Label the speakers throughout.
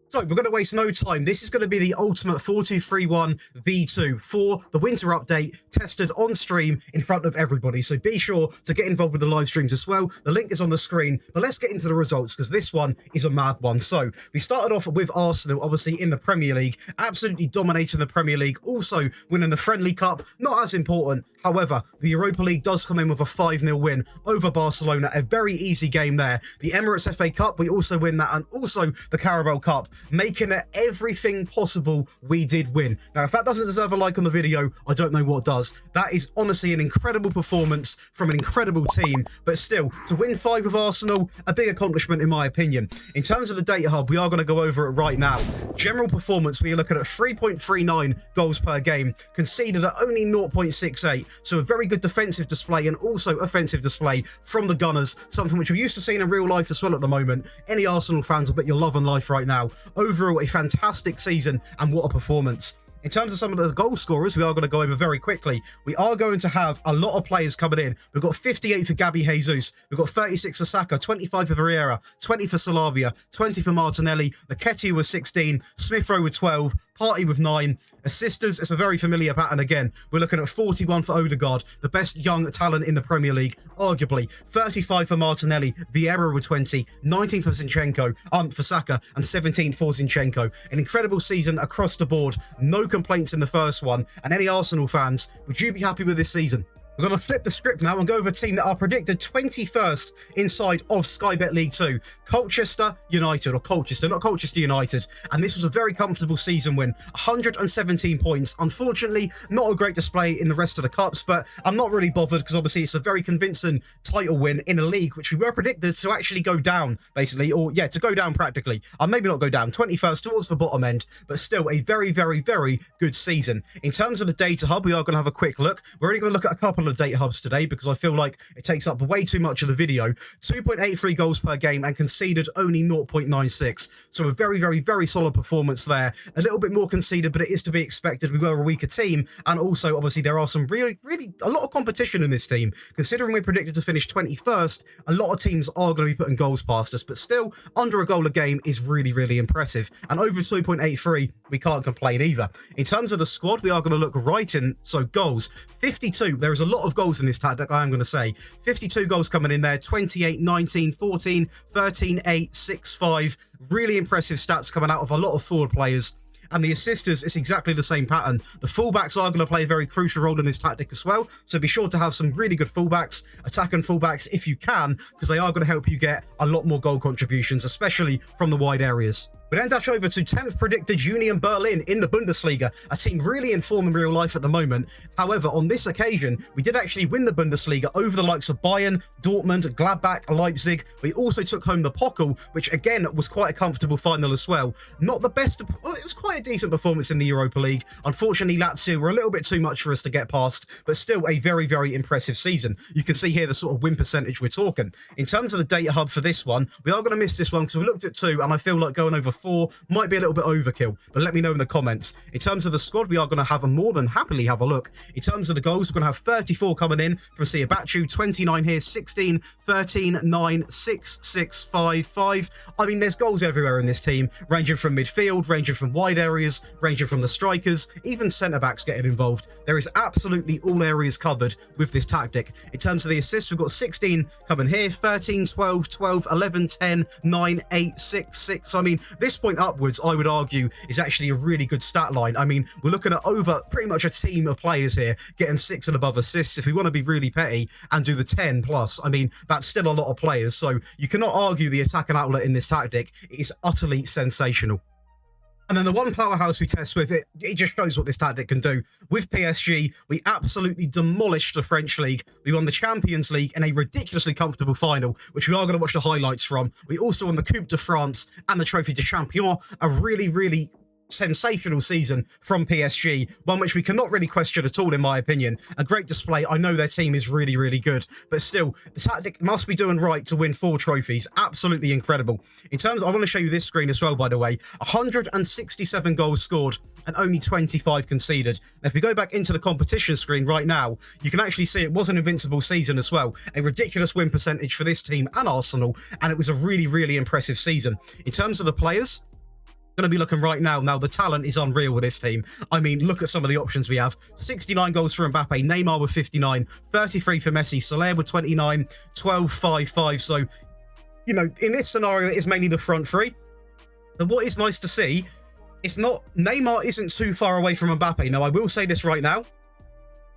Speaker 1: So we're going to waste no time. This is going to be the ultimate 4231 V2 for the winter update, tested on stream in front of everybody. So be sure to get involved with the live streams as well. The link is on the screen, but let's get into the results because this one is a mad one. So we started off with Arsenal, obviously in the Premier League, absolutely dominating the Premier League, also winning the Friendly Cup, not as important. However, the Europa League does come in with a 5-0 win over Barcelona, a very easy game there. The Emirates FA Cup, we also win that, and also the Carabao Cup, making it everything possible we did win. Now, if that doesn't deserve a like on the video, I don't know what does. That is honestly an incredible performance from an incredible team, but still, to win 5 with Arsenal, a big accomplishment in my opinion. In terms of the data hub, we are going to go over it right now. General performance, we are looking at 3.39 goals per game, conceded at only 0.68. So a very good defensive display and also offensive display from the Gunners, something which we're used to seeing in real life as well at the moment. Any Arsenal fans will bet your love and life right now. Overall, a fantastic season, and what a performance. In terms of some of the goal scorers, we are going to go over very quickly. We are going to have a lot of players coming in. We've got 58 for Gabby Jesus. We've got 36 for Saka, 25 for Vieira, 20 for Salavia, 20 for Martinelli. Nketiah with 16, Smith Rowe with 12, Partey with 9. Assisters, it's a very familiar pattern again. We're looking at 41 for Odegaard, the best young talent in the Premier League, arguably. 35 for Martinelli, Vieira with 20, 19 for for Saka, and 17 for Zinchenko. An incredible season across the board. No complaints in the first one. And any Arsenal fans, would you be happy with this season? We're going to flip the script now and go over a team that are predicted 21st inside of Sky Bet League 2. Colchester United, or Colchester, not Colchester United. And this was a very comfortable season win. 117 points. Unfortunately, not a great display in the rest of the cups, but I'm not really bothered because obviously it's a very convincing title win in a league which we were predicted to actually go down, basically. Or, yeah, to go down practically. Maybe not go down. 21st towards the bottom end, but still a very, very, very good season. In terms of the data hub, we are going to have a quick look. We're only going to look at a couple of data hubs today because I feel like it takes up way too much of the video. 2.83 goals per game and conceded only 0.96. So a very, very, very solid performance there. A little bit more conceded, but it is to be expected. We were a weaker team, and also obviously there are some really a lot of competition in this team. Considering we're predicted to finish 21st, a lot of teams are going to be putting goals past us, but still under a goal a game is really, really impressive. And over 2.83, we can't complain either. In terms of the squad, we are going to look right in. So goals, 52. There is a lot of goals in this tactic, I am going to say. 52 goals coming in there, 28, 19, 14, 13, 8, 6, 5. Really impressive stats coming out of a lot of forward players. And the assisters, it's exactly the same pattern. The fullbacks are going to play a very crucial role in this tactic as well. So be sure to have some really good fullbacks, attacking fullbacks if you can, because they are going to help you get a lot more goal contributions, especially from the wide areas. We then dash over to 10th predicted Union Berlin in the Bundesliga, a team really in form in real life at the moment. However, on this occasion, we did actually win the Bundesliga over the likes of Bayern, Dortmund, Gladbach, Leipzig. We also took home the Pokal, which again was quite a comfortable final as well. Not the best, it was quite a decent performance in the Europa League. Unfortunately, Lazio were a little bit too much for us to get past, but still a very, very impressive season. You can see here the sort of win percentage we're talking. In terms of the data hub for this one, we are going to miss this one because we looked at 2, and I feel like going over 4 might be a little bit overkill, but let me know in the comments. In terms of the squad, we are going to have a more than happily have a look. In terms of the goals, we're going to have 34 coming in from Siabachu, 29 here, 16, 13, 9, 6, 6, 5, 5. I mean, there's goals everywhere in this team, ranging from midfield, ranging from wide areas, ranging from the strikers, even centre-backs getting involved. There is absolutely all areas covered with this tactic. In terms of the assists, we've got 16 coming here, 13, 12, 12, 11, 10, 9, 8, 6, 6. I mean, this point upwards, I would argue, is actually a really good stat line. I mean, we're looking at over pretty much a team of players here getting 6 and above assists. If we want to be really petty and do the 10 plus, I mean, that's still a lot of players. So you cannot argue the attacking outlet in this tactic. It is utterly sensational. And then the one powerhouse we test with, it just shows what this tactic can do. With PSG, we absolutely demolished the French League. We won the Champions League in a ridiculously comfortable final, which we are going to watch the highlights from. We also won the Coupe de France and the Trophy de Champion, a really, really sensational season from PSG, one which we cannot really question at all in my opinion. A great display. I know their team is really, really good, but still, the tactic must be doing right to win 4 trophies. Absolutely incredible. In terms, I want to show you this screen as well, by the way. 167 goals scored and only 25 conceded. Now, if we go back into the competition screen right now, you can actually see it was an invincible season as well. A ridiculous win percentage for this team and Arsenal, and it was a really, really impressive season. In terms of the players, going to be looking right now. Now, the talent is unreal with this team. I mean, look at some of the options we have. 69 goals for Mbappe, Neymar with 59, 33 for Messi, Soler with 29, 12, 5, 5. So, you know, in this scenario, it is mainly the front three. But what is nice to see, it's not, Neymar isn't too far away from Mbappe. Now, I will say this right now.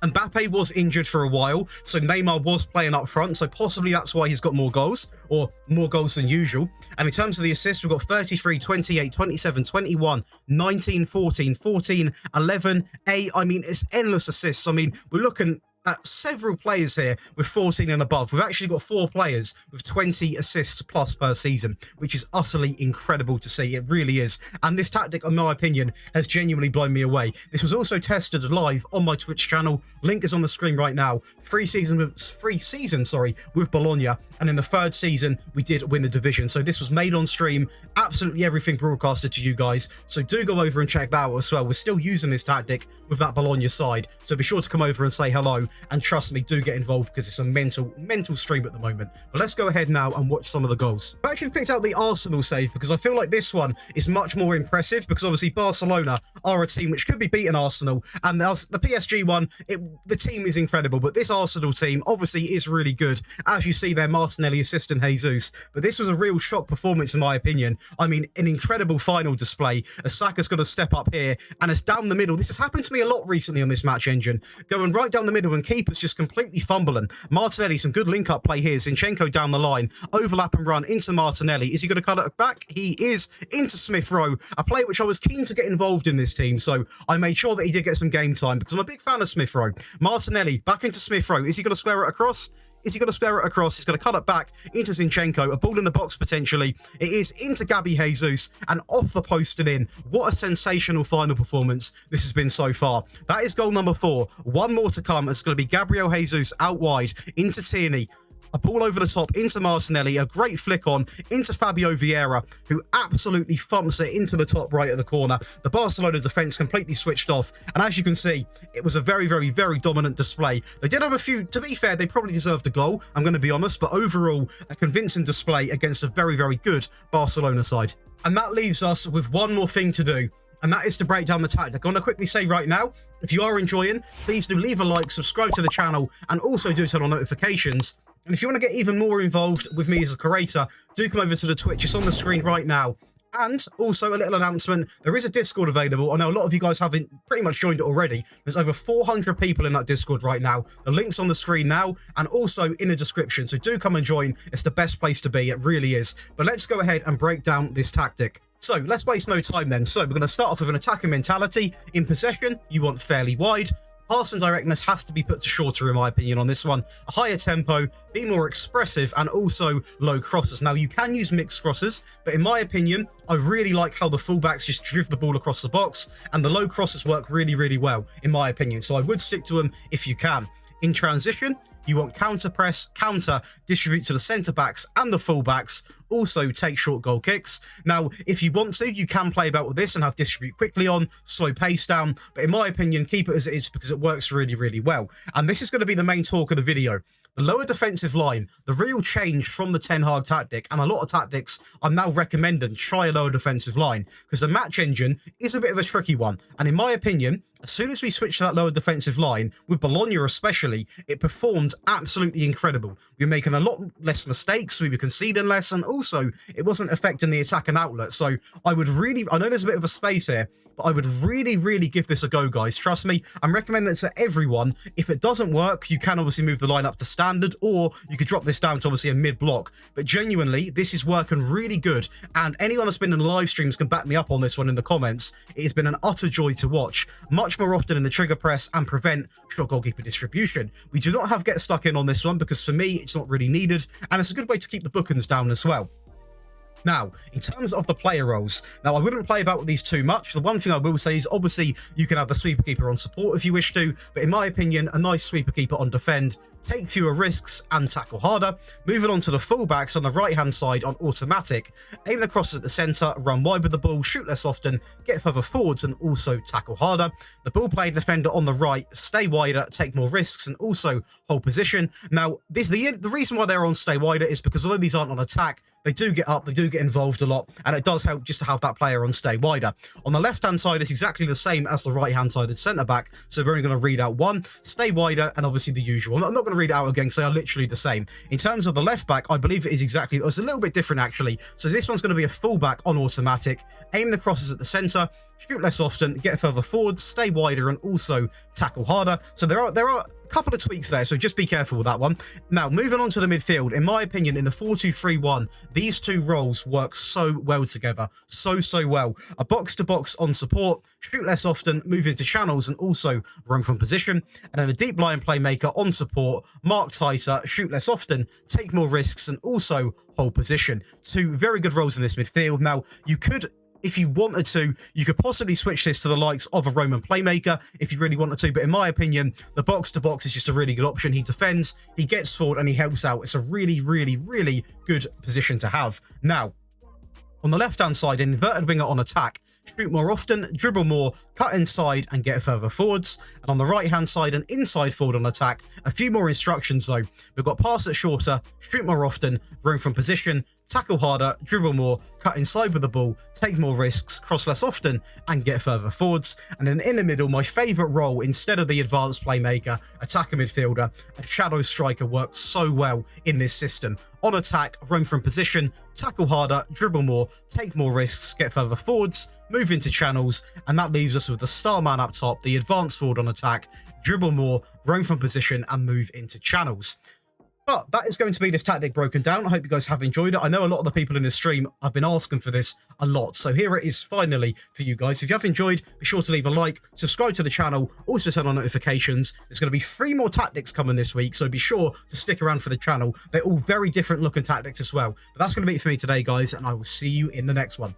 Speaker 1: Mbappe was injured for a while, so Neymar was playing up front, so possibly that's why he's got more goals, or more goals than usual. And in terms of the assists, we've got 33, 28, 27, 21, 19, 14, 14, 11, 8. I mean, it's endless assists. I mean, we're looking at several players here with 14 and above. We've actually got 4 players with 20 assists plus per season, which is utterly incredible to see. It really is. And this tactic, in my opinion, has genuinely blown me away. This was also tested live on my Twitch channel. Link is on the screen right now. Free season with Bologna. And in the 3rd season, we did win the division. So this was made on stream. Absolutely everything broadcasted to you guys. So do go over and check that out as well. We're still using this tactic with that Bologna side. So be sure to come over and say hello. And trust me, do get involved because it's a mental stream at the moment. But let's go ahead now and watch some of the goals. I've actually picked out the Arsenal save because I feel like this one is much more impressive because obviously Barcelona are a team which could be beating Arsenal. And the PSG one, the team is incredible. But this Arsenal team obviously is really good. As you see there, Martinelli assisting Jesus. But this was a real shock performance in my opinion. I mean, an incredible final display. As Saka's going to step up here and it's down the middle. This has happened to me a lot recently on this match engine. Going right down the middle and keeper's just completely fumbling. Martinelli, some good link-up play here. Zinchenko down the line. Overlap and run into Martinelli. Is he going to cut it back? He is. Into Smith Rowe. A player which I was keen to get involved in this team, so I made sure that he did get some game time because I'm a big fan of Smith Rowe. Martinelli back into Smith Rowe. Is he going to square it across? Is he going to square it across? He's going to cut it back into Zinchenko. A ball in the box potentially. It is into Gabby Jesus and off the post and in. What a sensational final performance this has been so far. That is goal number 4. One more to come. It's going to be Gabriel Jesus out wide into Tierney. A ball over the top into Martinelli, a great flick on into Fabio Vieira, who absolutely thumps it into the top right of the corner. The Barcelona defence completely switched off, and as you can see, it was a very, very, very dominant display. They did have a few, to be fair, they probably deserved a goal, I'm going to be honest, but overall, a convincing display against a very, very good Barcelona side. And that leaves us with one more thing to do. And that is to break down the tactic. I want to quickly say right now, if you are enjoying, please do leave a like, subscribe to the channel, and also do turn on notifications. And if you want to get even more involved with me as a creator, do come over to the Twitch. It's on the screen right now. And also a little announcement, there is a Discord available. I know a lot of you guys haven't pretty much joined it already. There's over 400 people in that Discord right now. The link's on the screen now and also in the description. So do come and join. It's the best place to be. It really is. But let's go ahead and break down this tactic. So let's waste no time then. So we're going to start off with an attacking mentality. In possession, you want fairly wide. Pass and directness has to be put to shorter, in my opinion, on this one. A higher tempo, be more expressive, and also low crosses. Now, you can use mixed crosses, but in my opinion, I really like how the fullbacks just drift the ball across the box, and the low crosses work really, really well, in my opinion. So I would stick to them if you can. In transition, you want counter press, counter, distribute to the centre backs and the fullbacks, also take short goal kicks. Now, if you want to, you can play about with this and have distribute quickly on, slow pace down, but in my opinion, keep it as it is because it works really, really well. And this is going to be the main talk of the video. The lower defensive line, the real change from the Ten Hag tactic, and a lot of tactics I'm now recommending try a lower defensive line because the match engine is a bit of a tricky one. And in my opinion, as soon as we switched to that lower defensive line, with Bologna especially, it performed absolutely incredible. We were making a lot less mistakes, we were conceding less, and also it wasn't affecting the attack and outlet. So I would really, I know there's a bit of a space here, but I would really, really give this a go, guys. Trust me, I'm recommending it to everyone. If it doesn't work, you can obviously move the line up to standard, or you could drop this down to obviously a mid-block. But genuinely, this is working really good, and anyone that's been in the live streams can back me up on this one in the comments. It has been an utter joy to watch. Much more often in the trigger press and prevent short goalkeeper distribution. We do not have get stuck in on this one because for me, it's not really needed, and it's a good way to keep the bookings down as well. Now, in terms of the player roles, now I wouldn't play about with these too much. The one thing I will say is obviously you can have the sweeper keeper on support if you wish to, but in my opinion, a nice sweeper keeper on defend take fewer risks and tackle harder. Moving on to the fullbacks on the right hand side on automatic, aim the crosses at the centre, run wide with the ball, shoot less often, get further forwards and also tackle harder. The ball playing defender on the right, stay wider, take more risks and also hold position. Now the reason why they're on stay wider is because although these aren't on attack, they do get up, they do get involved a lot, and it does help just to have that player on stay wider. On the left hand side, it's exactly the same as the right hand side, it's centre back, so we're only going to read out one, stay wider, and obviously the usual. I'm not going to read it out again because they are literally the same. In terms of the left back, I believe it is exactly, it's a little bit different actually. So this one's going to be a fullback on automatic, aim the crosses at the centre, shoot less often, get further forwards, stay wider, and also tackle harder. So there are a couple of tweaks there, so just be careful with that one. Now, moving on to the midfield, in my opinion, in the 4-2-3-1, these two roles work so well together, so well. A box-to-box on support, shoot less often, move into channels, and also run from position. And then a deep line playmaker on support, mark tighter, shoot less often, take more risks, and also hold position. Two very good roles in this midfield. Now, you could, if you wanted to, you could possibly switch this to the likes of a Roman playmaker if you really wanted to. But in my opinion, the box-to-box is just a really good option. He defends, he gets forward, and he helps out. It's a really good position to have. Now, on the left-hand side, an inverted winger on attack, shoot more often, dribble more, cut inside, and get further forwards. And on the right-hand side, an inside forward on attack. A few more instructions, though. We've got pass it shorter, shoot more often, roam from position, tackle harder, dribble more, cut inside with the ball, take more risks, cross less often, and get further forwards. And then in the middle, my favourite role, instead of the advanced playmaker, attacker midfielder, a shadow striker works so well in this system. On attack, roam from position, tackle harder, dribble more, take more risks, get further forwards, move into channels, and that leaves us with the star man up top, the advanced forward on attack, dribble more, roam from position, and move into channels. But that is going to be this tactic broken down. I hope you guys have enjoyed it. I know a lot of the people in this stream have been asking for this a lot, so here it is finally for you guys. If you have enjoyed, be sure to leave a like, subscribe to the channel, also turn on notifications. There's going to be 3 more tactics coming this week, so be sure to stick around for the channel. They're all very different looking tactics as well. But that's going to be it for me today, guys, and I will see you in the next one.